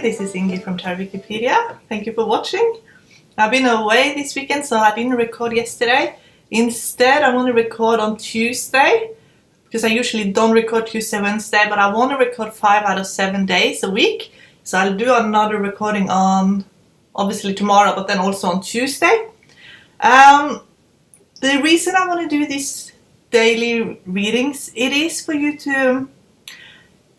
this is Ingi from Tarot Wikipedia. Thank you for watching. I've been away this weekend, so I didn't record yesterday. Instead, I want to record on Tuesday, because I usually don't record Tuesday, Wednesday, but I want to record 5 out of 7 days a week. So I'll do another recording on, obviously tomorrow, but then also on Tuesday. The reason I want to do these daily readings, it is for you to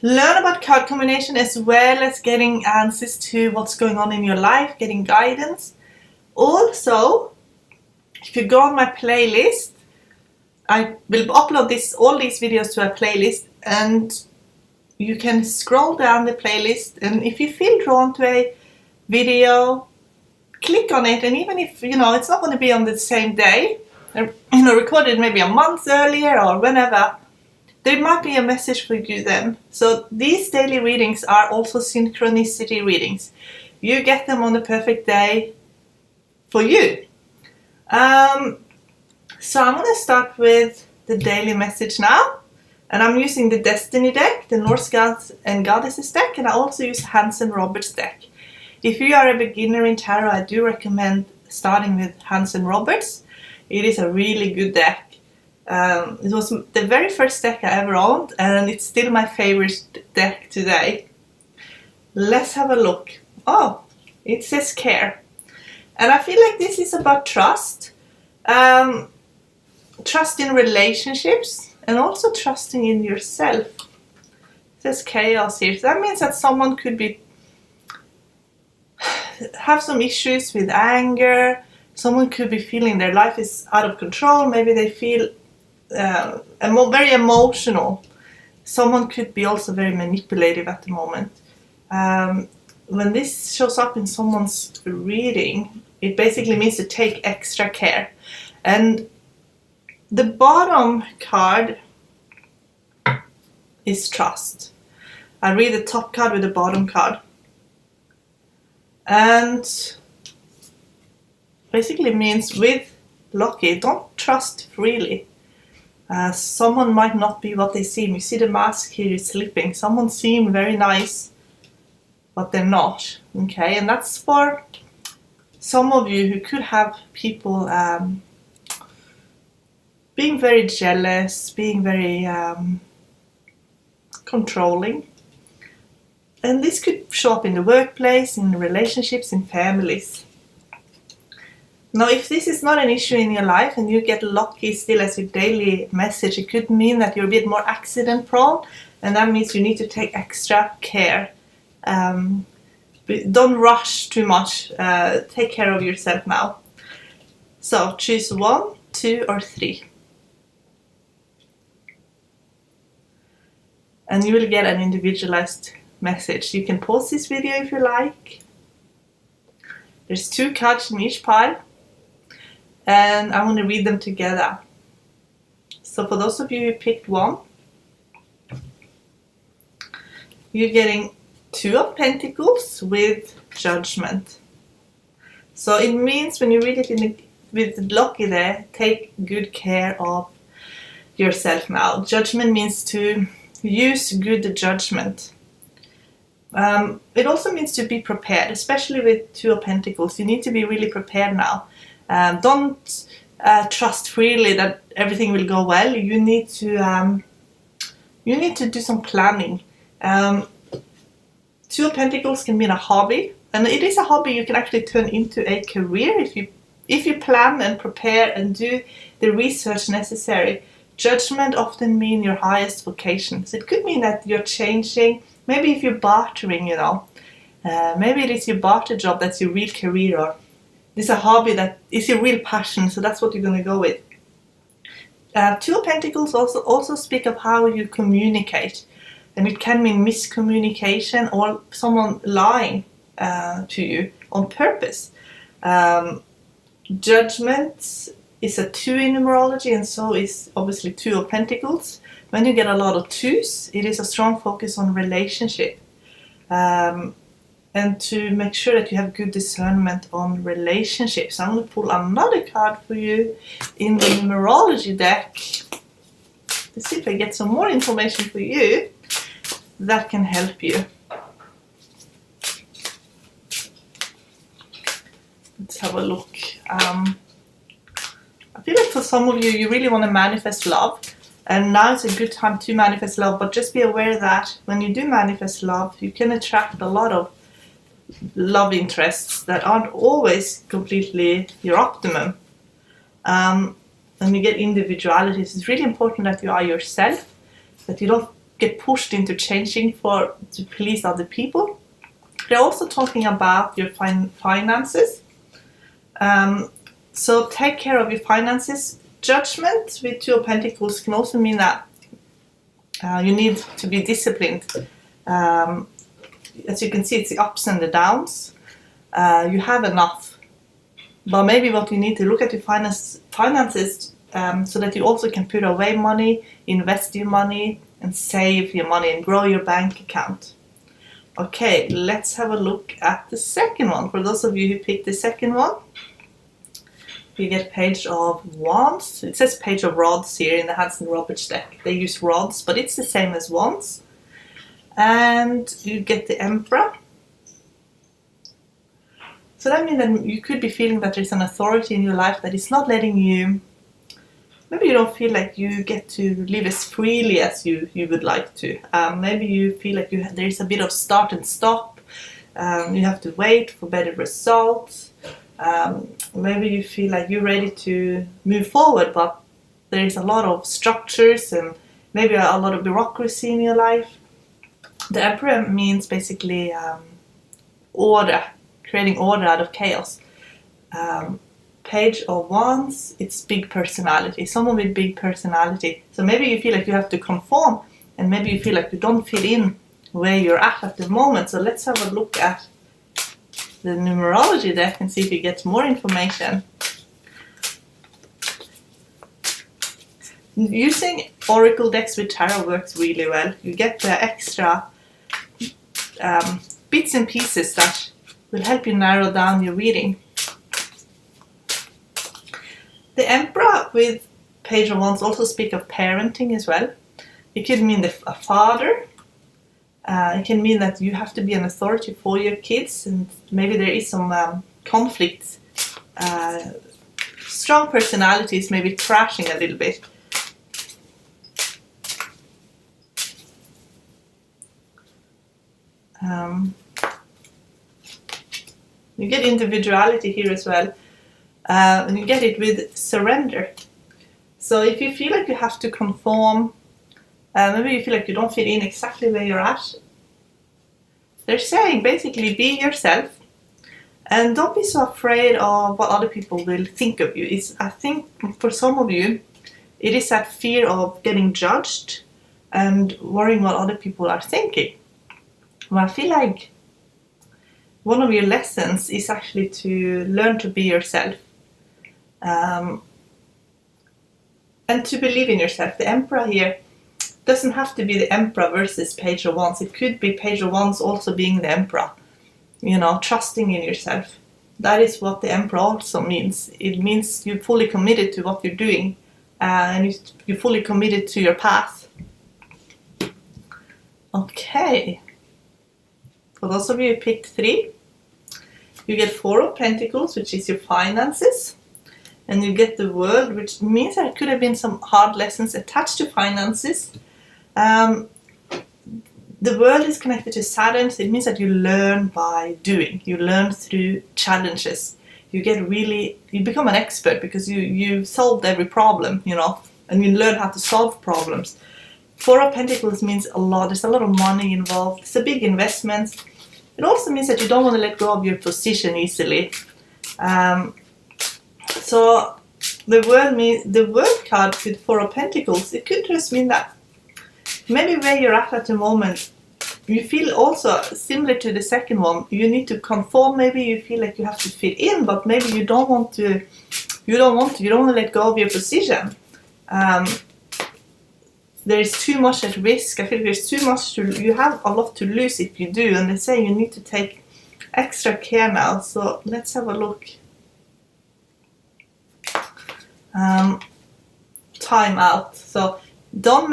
learn about card combination as well as getting answers to what's going on in your life, getting guidance. Also, if you go on my playlist, I will upload all these videos to a playlist, and you can scroll down the playlist, and if you feel drawn to a video, click on it. And even if it's not going to be on the same day, recorded maybe a month earlier or whenever, there might be a message for you then. So these daily readings are also synchronicity readings. You get them on the perfect day for you. So I'm going to start with the daily message now. And I'm using the Destiny deck, the Norse Gods and Goddesses deck, and I also use Hans and Roberts deck. If you are a beginner in tarot, I do recommend starting with Hans and Roberts. It is a really good deck. It was the very first deck I ever owned, and it's still my favorite deck today. Let's have a look. Oh, it says care. And I feel like this is about trust. Trust in relationships and also trusting in yourself. It says chaos here. So that means that someone could have some issues with anger. Someone could be feeling their life is out of control. Maybe they feel very emotional. Someone could be also very manipulative at the moment. When this shows up in someone's reading, it basically means to take extra care. And the bottom card is trust. I read the top card with the bottom card. And basically means with Lucky, don't trust freely. Someone might not be what they seem. You see the mask here is slipping. Someone seems very nice, but they're not. Okay, and that's for some of you who could have people being very jealous, being very controlling. And this could show up in the workplace, in relationships, in families. Now, if this is not an issue in your life and you get lucky still as your daily message, it could mean that you're a bit more accident prone, and that means you need to take extra care. Don't rush too much. Take care of yourself now. So choose 1, 2, or 3. And you will get an individualized message. You can pause this video if you like. There's 2 cards in each pile, and I want to read them together. So for those of you who picked 1, you're getting 2 of Pentacles with Judgment. So it means when you read it with Lucky there, take good care of yourself now. Judgment means to use good judgment. It also means to be prepared, especially with 2 of Pentacles. You need to be really prepared now. Don't trust freely that everything will go well. You need to do some planning. 2 of Pentacles can mean a hobby, and it is a hobby you can actually turn into a career if you plan and prepare and do the research necessary. Judgment often means your highest vocation. So it could mean that you're changing. Maybe if you're bartering, maybe it is your barter job that's your real career, or it's a hobby that is your real passion, so that's what you're going to go with. 2 of Pentacles also speak of how you communicate, and it can mean miscommunication or someone lying to you on purpose. Judgment is a 2 in numerology, and so is obviously 2 of Pentacles. When you get a lot of 2s, it is a strong focus on relationship. And to make sure that you have good discernment on relationships. I'm going to pull another card for you in the numerology deck. Let's see if I get some more information for you that can help you. Let's have a look. I feel like for some of you, you really want to manifest love. And now is a good time to manifest love. But just be aware that when you do manifest love, you can attract a lot of love interests that aren't always completely your optimum. And you get individualities. It's really important that you are yourself, that you don't get pushed into changing to please other people. They're also talking about your finances. So take care of your finances. Judgment with Two of Pentacles can also mean that you need to be disciplined. As you can see, it's the ups and the downs. You have enough. But maybe what you need to look at your finances so that you also can put away money, invest your money, and save your money and grow your bank account. Okay, let's have a look at the second one. For those of you who picked the second one, you get Page of Wands. It says Page of Rods here in the Hanson Roberts deck. They use rods, but it's the same as wands. And you get the Emperor. So that means that you could be feeling that there's an authority in your life that is not letting you, maybe you don't feel like you get to live as freely as you would like to. Maybe you feel like there's a bit of start and stop. You have to wait for better results. Maybe you feel like you're ready to move forward, but there's a lot of structures and maybe a lot of bureaucracy in your life. The Emperor means basically order, creating order out of chaos. Page of Wands, it's big personality, someone with big personality. So maybe you feel like you have to conform, and maybe you feel like you don't fit in where you're at the moment. So let's have a look at the numerology deck and see if you get more information. Using oracle decks with tarot works really well. You get the extra bits and pieces that will help you narrow down your reading. The Emperor with Page of Wands also speak of parenting as well. It could mean a father. It can mean that you have to be an authority for your kids, and maybe there is some conflicts. Strong personalities maybe crashing a little bit. You get individuality here as well. And you get it with surrender. So if you feel like you have to conform, maybe you feel like you don't fit in exactly where you're at, they're saying basically be yourself and don't be so afraid of what other people will think of you. I think for some of you, it is that fear of getting judged and worrying what other people are thinking. Well, I feel like one of your lessons is actually to learn to be yourself. And to believe in yourself. The Emperor here doesn't have to be the Emperor versus Page of Wands. It could be Page of Wands also being the Emperor. You know, trusting in yourself. That is what the Emperor also means. It means you're fully committed to what you're doing. And you're fully committed to your path. Okay. For those of you who picked 3, you get 4 of Pentacles, which is your finances. And you get the World, which means there could have been some hard lessons attached to finances. The World is connected to Saturn, so it means that you learn by doing. You learn through challenges. You become an expert because you solved every problem, you know, and you learn how to solve problems. 4 of Pentacles means a lot. There's a lot of money involved. It's a big investment. It also means that you don't want to let go of your position easily. So the World card with 4 of Pentacles, it could just mean that maybe where you're at the moment, you feel also similar to the second one. You need to conform. Maybe you feel like you have to fit in, but maybe you don't want to let go of your position. There is too much at risk. I feel there's too much you have a lot to lose if you do, and they say you need to take extra care now. So let's have a look. Time out. So don't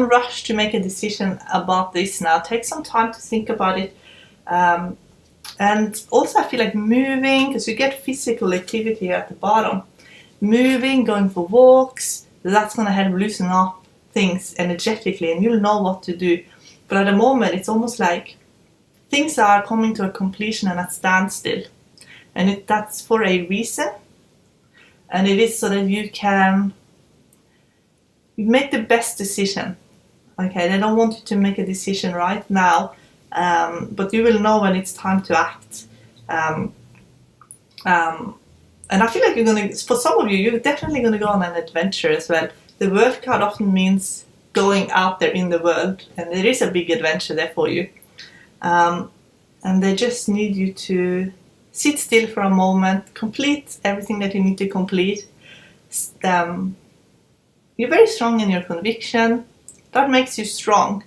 rush to make a decision about this now. Take some time to think about it, and And also I feel like moving, because you get physical activity here at the bottom. Moving, going for walks, that's going to help loosen up things energetically, and you'll know what to do. But at the moment, it's almost like things are coming to a completion and a standstill. And that's for a reason. And it is so that you can make the best decision. Okay, they don't want you to make a decision right now, but you will know when it's time to act. And I feel like you're going to, for some of you, you're definitely going to go on an adventure as well. The world card often means going out there in the world, and there is a big adventure there for you. And they just need you to sit still for a moment, complete everything that you need to complete. You're very strong in your conviction. That makes you strong.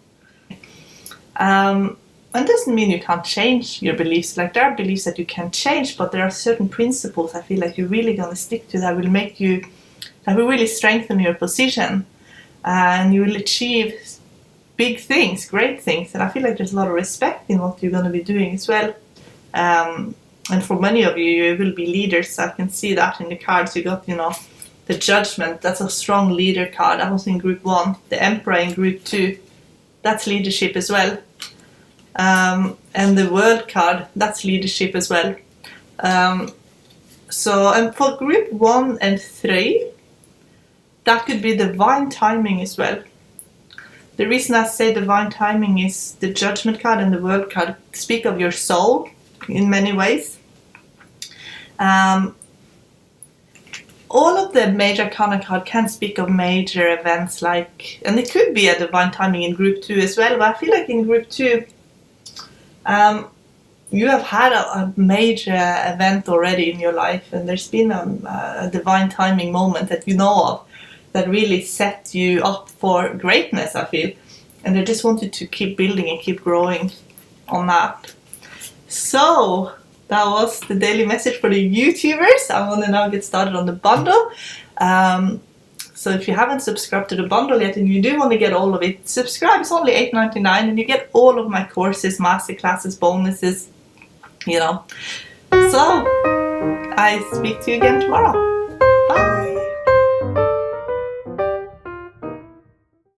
And doesn't mean you can't change your beliefs. Like, there are beliefs that you can change, but there are certain principles I feel like you're really going to stick to that will make you, that will really strengthen your position. And you will achieve big things, great things. And I feel like there's a lot of respect in what you're going to be doing as well. And for many of you, you will be leaders. I can see that in the cards. You got, the Judgment. That's a strong leader card. That was in group 1. The Emperor in group 2. That's leadership as well. And the World card, that's leadership as well. So for group 1 and 3, that could be divine timing as well. The reason I say divine timing is the Judgment card and the World card speak of your soul in many ways. All of the major arcana card can speak of major events, like, and it could be a divine timing in group 2 as well, but I feel like in group 2 you have had a major event already in your life, and there's been a divine timing moment that you know of that really set you up for greatness, I feel, and they just wanted to keep building and keep growing on that. So that was the daily message for the YouTubers. I want to now get started on the bundle. So if you haven't subscribed to the bundle yet and you do want to get all of it, subscribe. It's only $8.99 and you get all of my courses, masterclasses, bonuses, So I speak to you again tomorrow.